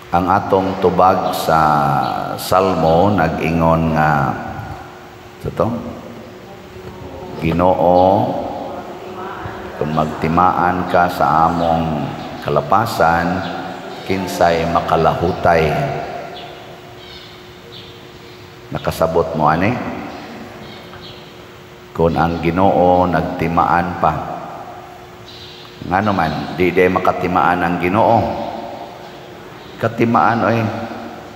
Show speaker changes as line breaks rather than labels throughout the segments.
Ang atong tubag sa Salmo nag-ingon nga ito, Ginoo, kung magtimaan ka sa among kalapasan, kinsay makalahutay. Nakasabot mo ani? Kung ang Ginoo nagtimaan pa, ngano man di makatimaan ang Ginoo. Katimaan oy,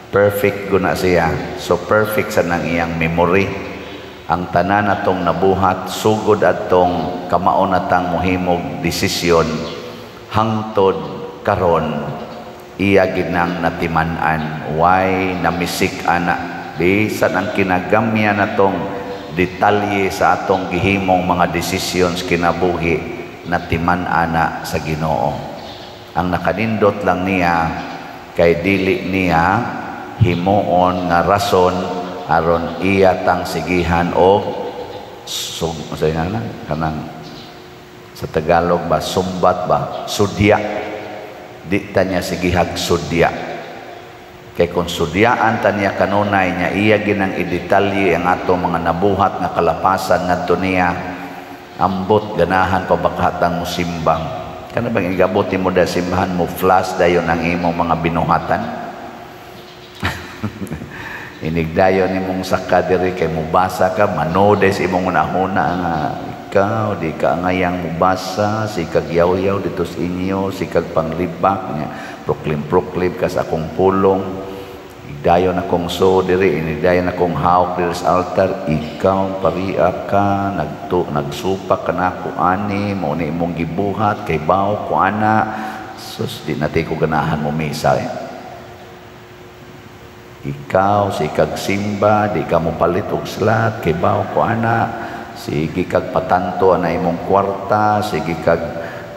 perfect guna siya. So perfect sa nang iyang memory. Ang tanan atong nabuhat sugod atong kamao natang mohimog desisyon hangtod karon iya ginang natiman-an. Why namisik ana bisan ang kinagamyan natong detalye sa atong gihimong mga decisions kinabuhi natiman ana sa Ginoo. Ang nakanindot lang niya kay dili niya himuon nga rason aron iya tang sigihan og kanang sa Tagalog ba sumbat ba sudya, di ta niya sigihag sudya. Kay kung sudyaan ta niya kanunay niya iya ginang idetalye ang ato mga nabuhat nga kalapasan ngadto niya, ambot ganahan pabakhatang musimbang. Kana bang igabuti mo da simbahan mo flash dayon ang imong mga binuhatan? Inigdayon nimong saka diri kay mubasa ka manodes imong unahuna nga ikaw di ka ngayang mubasa si kagyaw-yaw dito sa inyo si kag panglibak niya proklim ka sa akong pulong. Igdayon akong so diri inigdayon akong hawk diri sa altar, ikaw pariya ka nagsupak ka na ko ani mo ni imong gibuhat kay bawo ko ana sus di nati ko ganahan mo misa Ikaw si kag simba di ka mo palit og slat kay bawo ko ana sige kag patanto na imong kwarta sige kag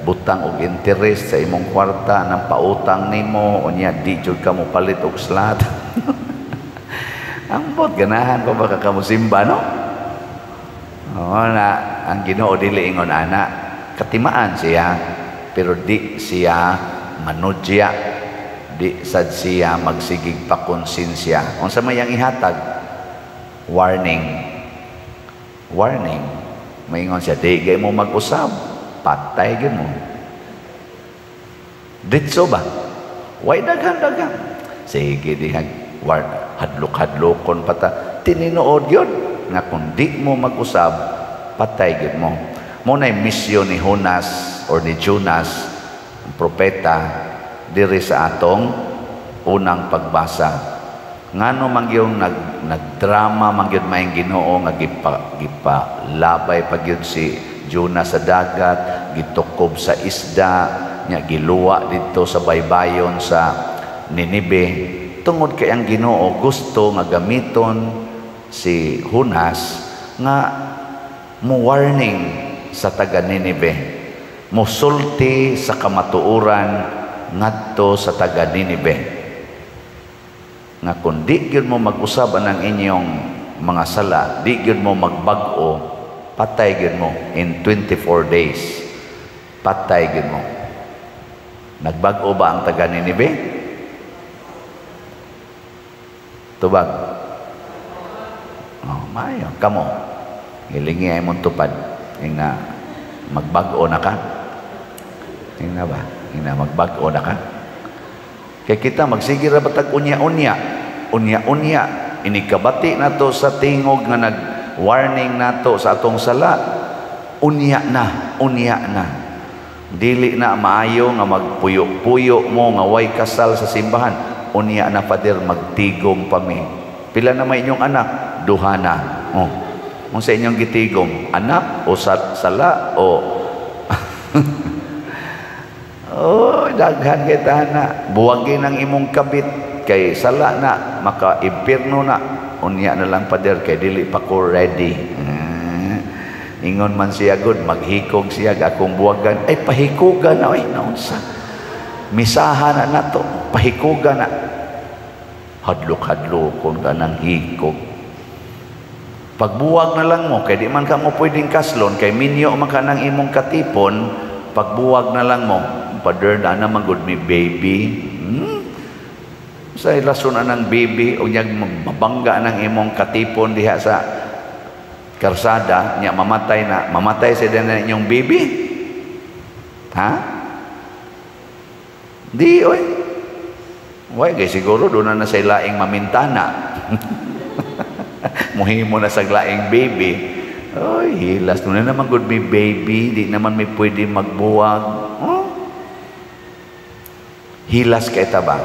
butang og interest sa imong kwarta nang pautang nimo unya di jud ka mo palit og slat. Ang bot ganahan ko baka ka mo simba no? Na ang Ginoo dili ingon ana katimaan siya pero di siya manudya. Di sad siya magsigig pa konsensya. Unsa may ang ihatag? Warning. Maingon siya, di gay mo mag-usab, patay gyud mo. Ditso ba? Way daghan. Sige di hadlok-hadlokon pata. Tininuod gyud nga kung di mo mag-usab, patay gyud mo. Munay misyon ni Jonas or ni Jonas, ang propeta diri sa atong unang pagbasa. Ngano man gyud nagdrama man gyud maayong Ginoo nga gipalabay pa gyud si Jonas sa dagat, gitukob sa isda, nya giluwa didto sa baybayon sa Ninibe. Tungod kay ang Ginoo gusto nga gamiton si Jonas nga mo warning sa taga Ninibe, musulti sa kamatuoran ngadto sa taga Ninibe nga kung di gyud mo mag-usab ang inyong mga sala, di gyud mo magbag-o, patay gyud mo in 24 days. Patay gyud mo. Nagbag-o ba ang taga Ninibe? Tubag. Maayo kamo. Hilingi ay mong tupad. Nga magbag-o na ka. Tingna ba? Ina magbag-o na ka. Kaya kita magsigir batag unya-unya. Inikabati nato sa tingog nga nag-warning nato sa atong sala. Unya na. Dili na maayo nga magpuyo-puyo mo nga way kasal sa simbahan. Unya na pader magtigom pa mi. Pila na may inyong anak? Duha na. Kung sa inyong gitigom, anak o sala o daghan kita na buwagin ang imong kabit kay sala na maka-impirno na unya na lang pader kay dili pa ko ready. Ingon man siya good maghikog siya akong buwagan ay pahikugan na naunsa misahan na nato pahikugan na hadlok-hadlokon ka ng hikog pagbuwag na lang mo kay di man ka mo pwedeng kaslon kay minyo man ka ng imong katipon pagbuwag na lang mo Father, na naman good me baby. Sa ilason ng baby o niya mabangga ng imong katipon diha sa karsada, niya mamatay sa din inyong baby. Ha? Di, oy. Way, kay siguro doon na sa ilaing mamintana. Muhimo na sa laing baby. Oy, hilas. Doon na naman good may baby. Di naman may pwede magbuwag. Oh? Hilas kay ba?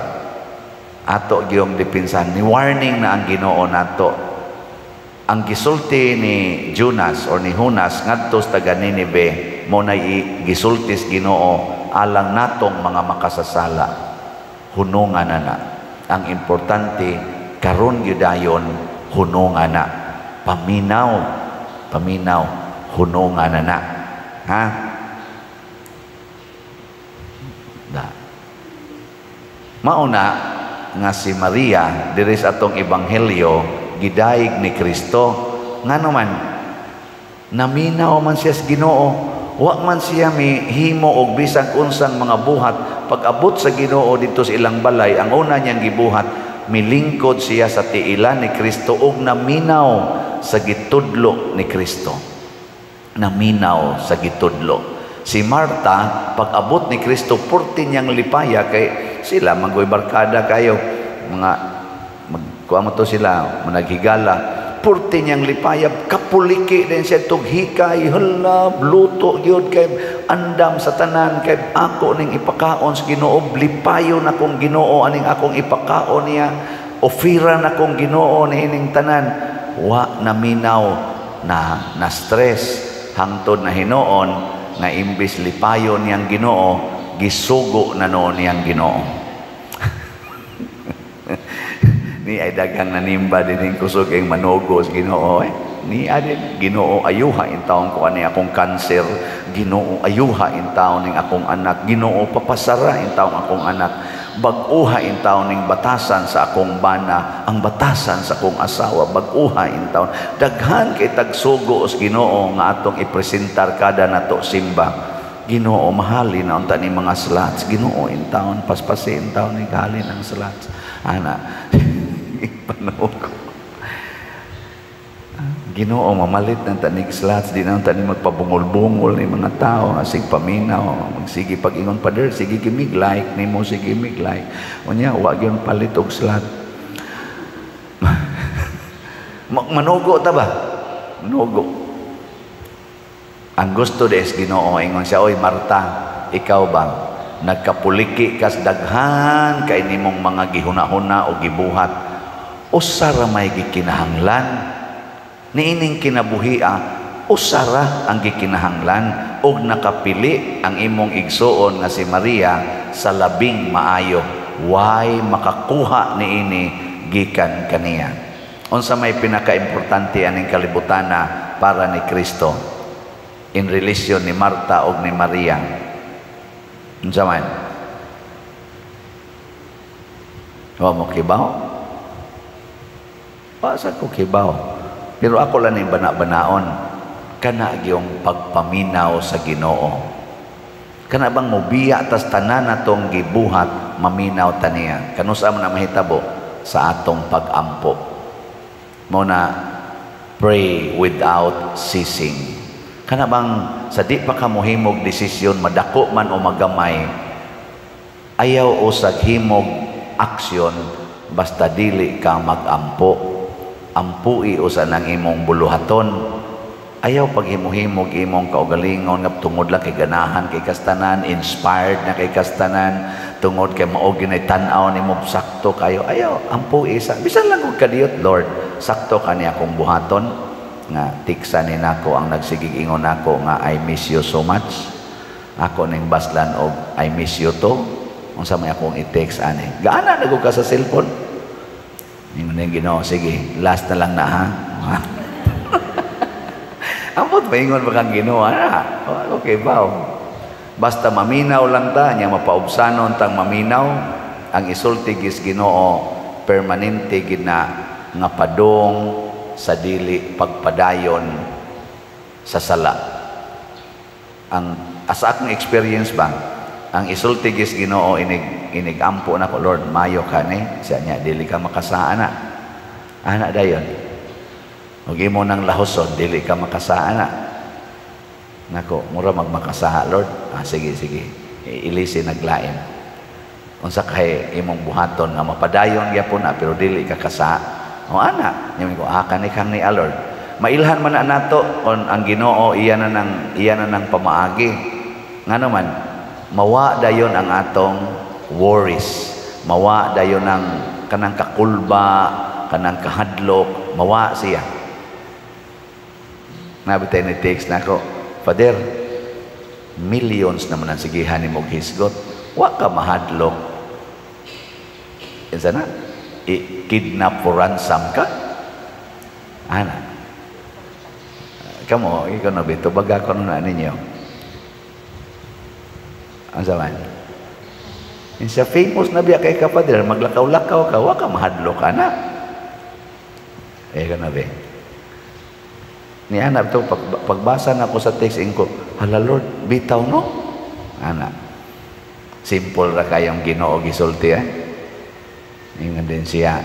Ato giyong dipinsan. Ni warning na ang Ginoo nato. Ang gisulti ni Jonas or ni Hunas ngadto sa taga Ninive mo na gisultis Ginoo alang natong mga makasasala. Hunungan na. Ang importante karon gyudayon hunungan na. Paminaw hunungan na. Ha? Da. Mauna nga si Maria diri sa atong ebanghelyo gidaig ni Kristo ngano man naminaw man siya sa Ginoo, wa man siya himo og bisag unsang mga buhat. Pag-abot sa Ginoo dito sa ilang balay, ang una niyang gibuhat, milingkod siya sa tiilan ni Kristo ug naminaw sa gitudlo ni Kristo. Naminaw sa gitudlo. Si Marta, pag-abot ni Kristo, purti niyang lipaya kay sila magoy barkada kayo mga magkuha mo to sila managhigala, purti niyang lipaya, kapuliki din siya tughikay, hala bluto yun kay andam sa tanan kay ako ning ipakaon sa Ginoo, lipayon akong Ginoo aning akong ipakaon niya, ofiran akong Ginoo niining tanan. Wa naminaw na stress hangtod na hinuon nga imbis lipayon niyang Ginoo, gisugo na noon niyang Ginoo. Ni ay daghang nanimba din kusog ang manugos Ginoo. Ni adin Ginoo ayuha in taon ko ani akong kanser, Ginoo ayuha in taon ning akong anak, Ginoo papasara in taon akong anak, bag-uha in taon ning batasan sa akong bana, ang batasan sa akong asawa, bag-uha in taon. Daghan kay tagsugo sa Ginoo nga atong ipresentar kada nato simba. Ginoo mahalin na unta ni mga slots, Ginoo in taon paspasin taon ni halin ang slots. Ana panog Ginoo mamalit ng tanig slots, di na tanig magpabungol-bungol ni mga tao, asig paminaw, magsige pag-ingon pader, sige gimig-like ni mo, sige mig-like. O niya, wag yun palit og slot. Manugo ta ba? Manugo. Ang gusto des Ginoo, ingon siya, oy Marta, ikaw ba? Nagkapuliki kas daghan kay nimong mga gihuna-huna o gibuhat. Usara may gikinahanglan. Niining kinabuhia, usara ang gikinahanglan og nakapili ang imong igsuon nga si Maria sa labing maayo. Why makakuha niini gikan kaniya. Unsa may pinaka-importante aning kalibutana para ni Kristo in relasyon ni Marta og ni Maria. Unsa man? Wa mo kibaw? Pasa ko kibaw. Pero ako lang yung bana-banaon, kana yung pagpaminaw sa Ginoo. Kana bang mubiya tas tanan natong gibuhat, maminaw taniya. Kanusa man na mahitabo sa atong pag-ampo. Muna, pray without ceasing. Kana bang sa di pa ka mohimog desisyon, madako man o magamay, ayaw o saghimog aksyon, basta dili ka mag-ampo. Ampui usa nang imong buluhaton, ayaw paghimuhimog imong kaugalingon nga tungod lang kay ganahan kay kastanan, inspired na kay kastanan, tungod kay mao ginay tan-aw nimo sakto kayo, ayaw ampui isa bisan lang og kadiyot, Lord sakto kani akong buhaton nga tiksa ni nako ang nagsigig ingon nako nga I miss you so much, ako ning baslan og I miss you too, unsa may akong i-text ani gaana nagug ka sa cellphone. Ingon yung Ginoo, sige, last na lang na ha. Amot ba ingon ba kang Ginoo? Okay, bao. Basta maminaw lang ta, niya mapaubsanon tang maminaw, ang isulti gis Ginoo, permanente gina nga padong sa dili pagpadayon sa sala. Ang asa akong experience ba, ang isulti gis Ginoo inig inigampo na ko, Lord, mayo ka ni, siya niya, dili ka makasaan na. Anak dayon. Huwag mo ng lahoson, dili ka makasaan na. Nako, mura magmakasaha, Lord. Sige, sige. Ilisi naglain. Unsa kay imong buhaton nga mapadayon gyapon na pero dili ka kasaha. O ana, yung ko kani kang ni Lord. Mailhan man na nato on ang Ginoo iya na ng pamaagi. Ngano man mawa dayon ang atong worries. Mawa dayon ang kanang kakulba, kanang kahadlok, mawa siya. Nabitay ni text nako, Father, millions naman ang sigihan ni mong hisgot. Wa ka mahadlok. Isa na, i-kidnap for ransom ka? Ana. Kamu, ikaw na bito, baga ko na ninyo. Ang saman. Sa famous na biya kay kapadir, maglakaw-lakaw ka, wa ka mahadlok ka na. Ikaw na biya. Ni anak to pagbasa na ako sa text ko, hala Lord, bitaw no? Anak. Simple ra kayong Ginoo gisulti Ingon din siya.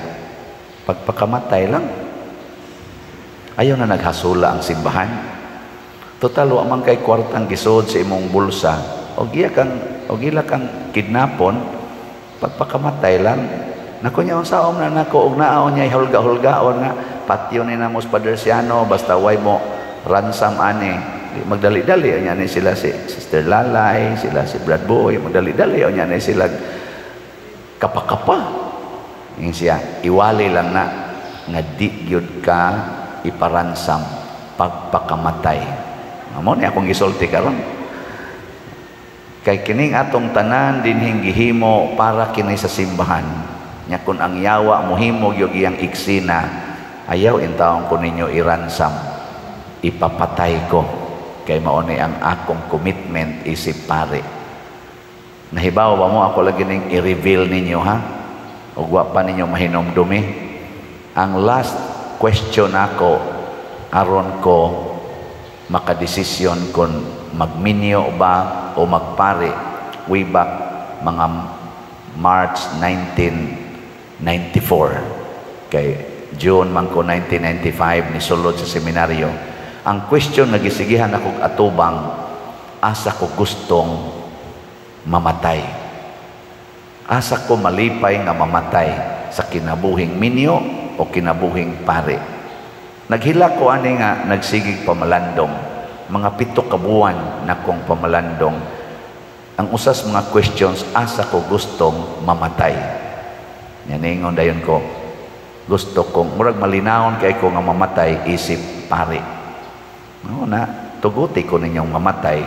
Pagpakamatay lang. Ayaw na naghasula ang simbahan. Total wa man kay kwartang gisod sa imong bulsa. Og ila kang kidnapon, pagpakamatay lang. Nako nya unsaon na nako og naaon niya hulga-hulgaon nga patio ni namos Padersiano basta way mo ransom ani magdali-dali nya ni sila si Sister Lalay, sila si Brad Boy, magdali-dali nya ni sila kapakapa. Yung siya iwali lang na nga di gyud ka iparansam pagpakamatay. Amo ni akong gisulti karon. Kay kining atong tanan dinhing gihimo para kini sa simbahan. Nya kun ang yawa mohimo gyud iyang iksina, ayaw intawon ko ninyo iransam, ipapatay ko. Kay mao ni ang akong commitment isip pare. Nahibaw ba mo ako lagi ning i-reveal ninyo ha? O wa pa ninyo mahinomdumi. Ang last question ako aron ko makadesisyon kung magminyo ba o magpare way back mga March 1994 kay June man ko 1995 ni sulod sa seminaryo. Ang question na gisigihan akong atubang, asa ko gustong mamatay, asa ko malipay nga mamatay sa kinabuhing minyo o kinabuhing pare. Naghila ko ani nga nagsigig pamalandong, mga 7 ka buwan na kong pamalandong. Ang usas mga questions, asa ko gustong mamatay. Yaningon dayon ko, gusto kong murag malinawon kay ko nga mamatay isip pare. No na tuguti ko ninyong mamatay,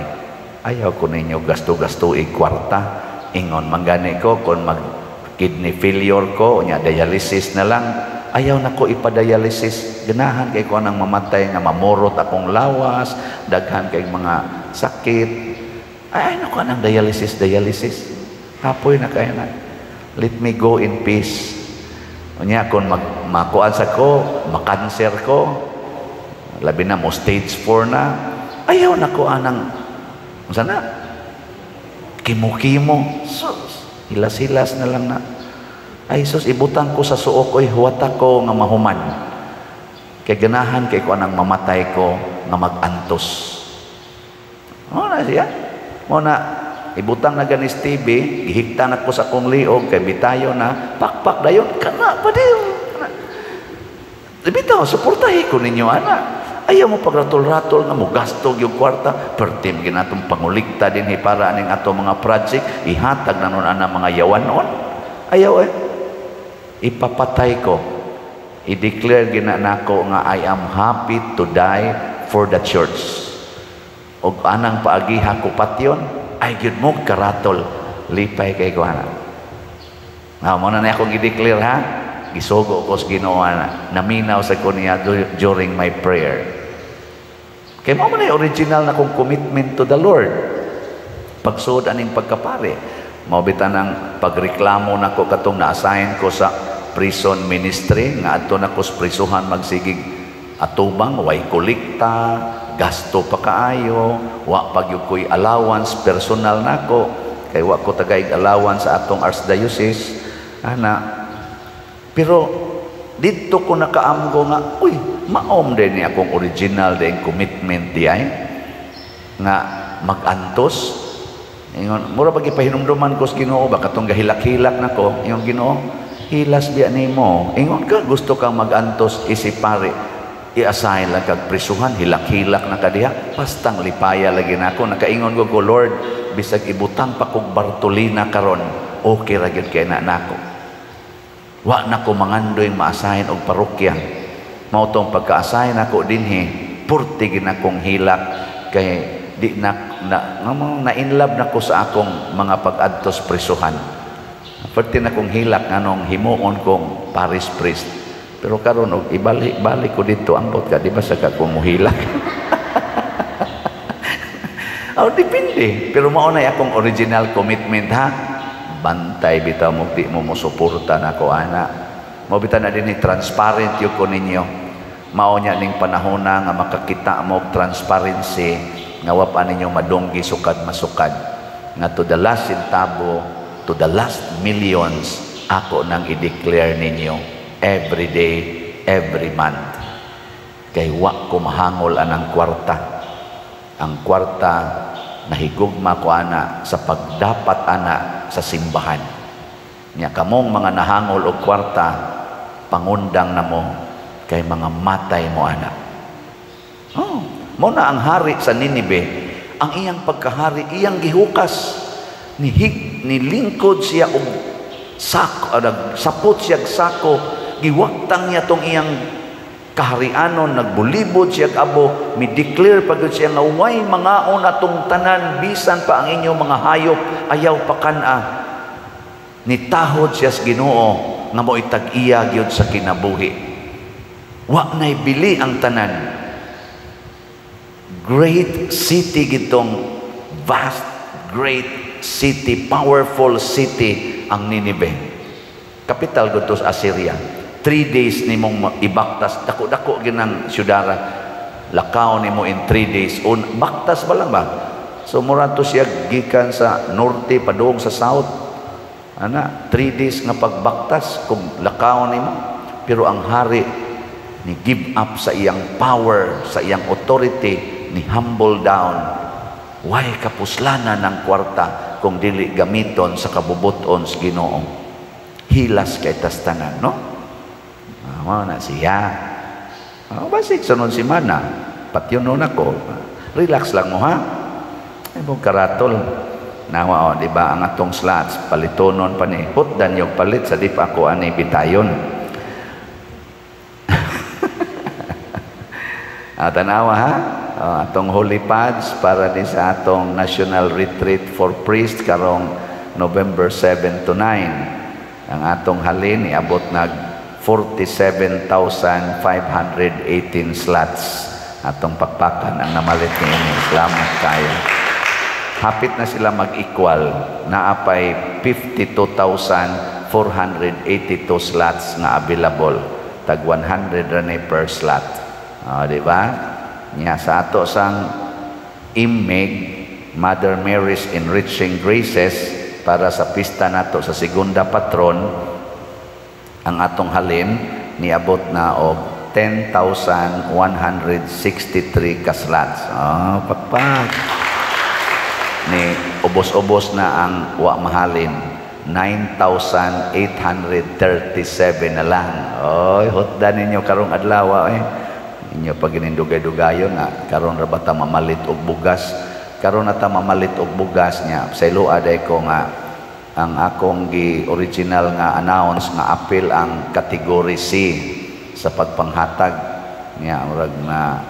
ayaw ko ninyo gasto-gasto kwarta. Ingon manggani ko kung mag kidney failure ko nya dialysis na lang, ayaw na ko ipadialysis. Ganahan kay ko nang mamatay nga mamurot akong lawas, daghan kay mga sakit. Ay na ko nang dialysis. Hapoy na kaya na. Let me go in peace. Unya kung makuan sa ko, makanser ko, labi na mo stage 4 na, ayaw na ko anang sana kimo-kimo, sus, hilas-hilas na lang na. Ay sus, ibutang ko sa suok ko'y huwata ko nga mahuman. Kay ganahan kay ko anang mamatay ko nga mag-antos. Ano na siya? Mo na ibutang na ganis TV, gihigtan ako sa akong liog, kay bitayo na, pakpak dayon, kana pa din. Bitaw, suportahi ko ninyo, anak. Ayaw mo pagratol-ratol nga mo gastog yung kwarta, pertim ginatong pangulikta din para aning ato mga project, ihatag na nun ang mga yawan noon. Ayaw ipapatay ko. I-declare ginanako nga I am happy to die for the church. O anang paagiha ko patyon, ay gyud mo karatol, lipay kay ko anak. Mo na akong i-declare ha, gisugo ko sa Ginoo na, naminaw sa ko niya during my prayer. Kaya mo man original na kong commitment to the Lord. Pagsuod aning pagkapare. Mabitan ng pagreklamo na ko katong na-assign ko sa prison ministry, nga ato na ko sa prisuhan magsigig atubang, way kolekta, gasto pa kaayo, wa pag yung ko'y allowance, personal na ko. kay wa ko tagaig alawan sa atong archdiocese ana. Pero dito ko nakaamgo nga, uy, maom din ni akong original din commitment di ay nga magantos. Ingon, mura pag ipahinumduman ko sa Ginoo, baka itong gahilak-hilak na ko, ingon Ginoo, hilas biya ni mo. Ingon ka, gusto kang magantos, isipari, i-assign lang kag prisuhan, hilak-hilak na ka diha, pastang lipaya lagi na ako. Nakaingon ko, Lord, bisag ibutang pa kong Bartolina karon, okay ra gyud kay na nako. Wa na ko mangandoy ma-assign og parokya. Mao tong pagka-assign ako dinhi, purti gid akong hilak kay di na inlove na ko sa akong mga pag-adtos prisuhan. Purti na kong hilak nganong himuon kong parish priest. Pero karon og ibalik ko dito ambot ka di ba sa kong muhilak. Oh, depende. Pero mao na akong original commitment ha. Bantay bitaw mo di mo suporta na ko ana. Mao bitaw na dinhi transparent yo ko ninyo. Mao nya ning panahon na nga makakita mo og transparency nga wa pa ninyo madonggi sukad masukad. Nga to the last centavo, to the last millions, ako nang i-declare ninyo every day, every month. Kay wa ko mahangol anang kwarta. Ang kwarta nahigugma ko ana sa pagdapat ana sa simbahan. Nya kamong mga nahangol og kwarta, pangundang na mo kay mga matay mo ana. Oh, mo na ang hari sa Ninibe, ang iyang pagkahari, iyang gihukas, nilingkod siya og sako, sapot siya sako, giwaktang niya tong iyang kaharianon, nagbulibod siya abo, mi-declare pagod siya nga way mangaon atong tanan, bisan pa ang inyong mga hayop, ayaw pakana. Nitahod siya sa Ginoo nga mo itag-iya gyud sa kinabuhi. Wa nay bili ang tanan. Great city gitong vast, great city, powerful city ang Ninive. Capital gud sa Assyria. 3 days nimong ibaktas, dako-dako ginang syudara. Lakaw nimo in 3 days. Baktas ba lang ba? So mura to siya gikan sa norte padung sa south. Ana, 3 days nga pagbaktas kung lakaw nimo. Pero ang hari ni give up sa iyang power, sa iyang authority, ni humble down. Way kapuslanan ng kwarta kung dili gamiton sa kabubuton sa Ginoo. Hilas kay tastanan, no? Mao na siya. Basig sunod si mana. Patyunon ako. Relax lang mo ha. Ay mo karatol. Nawa di ba ang atong slots palitonon pa ni. Hutdan yung palit sa di pa ako ani bitayon. Tanawa ha. Atong holy pads para din sa atong national retreat for priest karong November 7 to 9. Ang atong halin iabot nag 47,518 slots atong pakpakan ang namalit ni ini. Salamat kayo. Hapit na sila mag-equal. Naapay 52,482 slots nga available. Tag 100 rani per slot. Di ba? Nya sa ato sang imig Mother Mary's Enriching Graces para sa pista nato sa segunda patron, ang atong halin niabot na og 10,163 ka slots. Pakpak. Ni ubos-ubos na ang wa mahalin. 9,837 na lang. Oy, hotdan ninyo karong adlaw inyo pag ginindugay-dugayon nga karon ra bata mamalit og bugas. Karon ata mamalit og bugas niya. Sa iloa day ko nga ang akong original nga announce nga appeal ang category C sa pagpanghatag niya murag na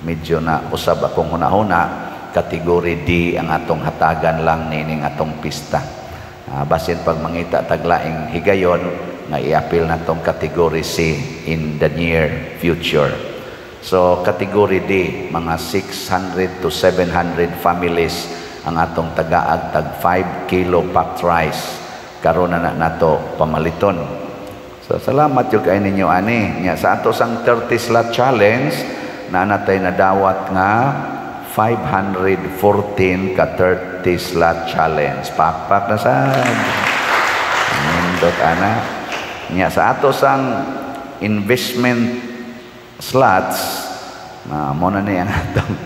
medyo na usab akong hunahuna. Category D ang atong hatagan lang nining atong pista. Basin pag mangita taglaing higayon nga i-appeal na tong category C in the near future. So category D, mga 600 to 700 families ang atong tagaag tag 5 kilo packed rice karon na nato pamaliton. So salamat jud kay ninyo ani nya sa ato sang 30 slot challenge na natay nadawat nga 514 ka 30 slot challenge. Pakpak na sad. Nindot ana. Nya sa ato sang investment slots, mo na ni ang atong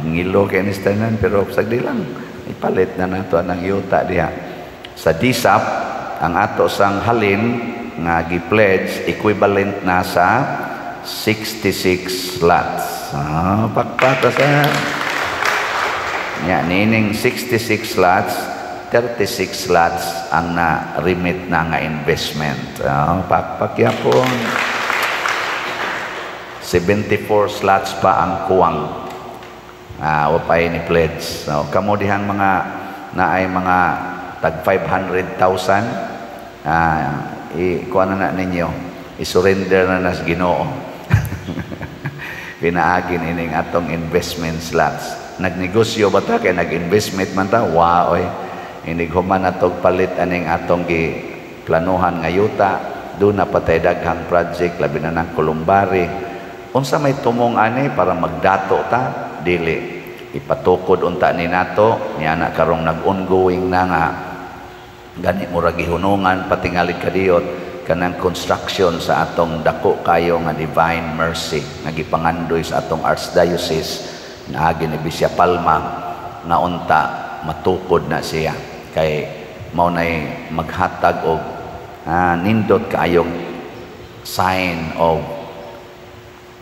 ngilo kay ni tanan, pero sagdi lang ipalit na nato ang yuta diha. Sa DSAP ang ato sang halin nga gi-pledge equivalent na sa 66 slots. Pakpata sa nining 66 slots, 36 slots ang na-remit na nga investment. Pakpakyapon. 74 slots pa ang kuwang. Wapay ni pledge. So, kamo dihang mga naay mga tag 500,000, kuha na ninyo, isurrender na nas Ginoo. Pinaagin ining atong investment slots. Nagnegosyo ba ta kay nag-investment man ta? Wow, inig human atong palit aning atong planuhan nga yuta. Doon na patay daghang project labi na ng Kulumbari. Unsa may tumong ani para magdato ta? Dili. Ipatukod unta ni nato niya na karong nag-ongoing na nga gani mura gihunungan patingali kadiyot kanang construction sa atong dako kayo nga Divine Mercy nga gipangandoy sa atong Archdiocese nga agi ni Bisya Palma nga unta matukod na siya kay mao nay maghatag og nindot kaayong sign of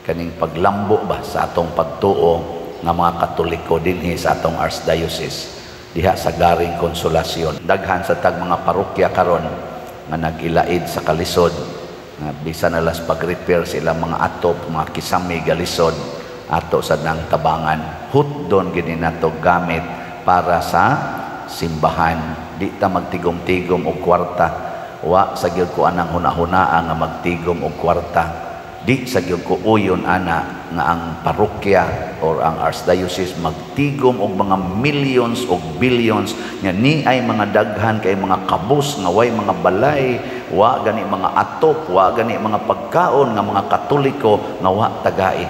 kaning paglambo ba sa atong pagtuo nga mga Katoliko dinhi sa atong Archdiocese diha sa Garing Konsolasyon. Daghan sa tag mga parokya karon nga nagilaid sa kalisod nga bisan nalas pag-repair sila mga atop, mga kisami galisod ato sa nang tabangan. Hutdon gini nato gamit para sa simbahan. Di ta magtigom-tigom og kwarta. Wa sa gyud ko anang hunahunaa nga magtigom og kwarta. Di sa gyud ko uyon ana nga ang parokya or ang Archdiocese magtigom og mga millions og billions nga ni ay mga daghan kay mga kabus nga way mga balay, wa gani mga atop, wa gani mga pagkaon nga mga Katoliko nga wa tagai.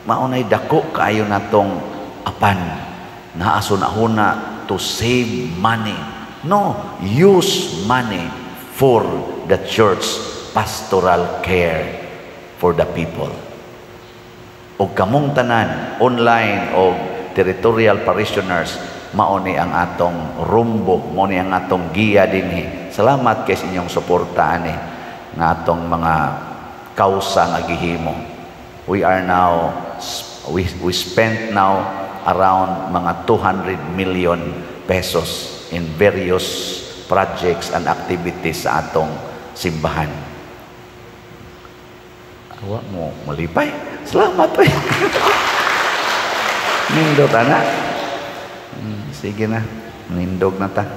Maunay dako kaayo natong apan naasunahuna to save money. No, use money for the church pastoral care for the people. O kamong tanan, online o territorial parishioners, mauni ang atong rumbo, mauni ang atong giya dinhi. Salamat kay sa inyong suporta ani nga atong mga kausa nga gihimo. We are now, we spent now around mga 200 million pesos in various projects and activities sa atong simbahan. Wa mo malipay. Salamat po. Nindot anak. Sige na. Nindog na ta.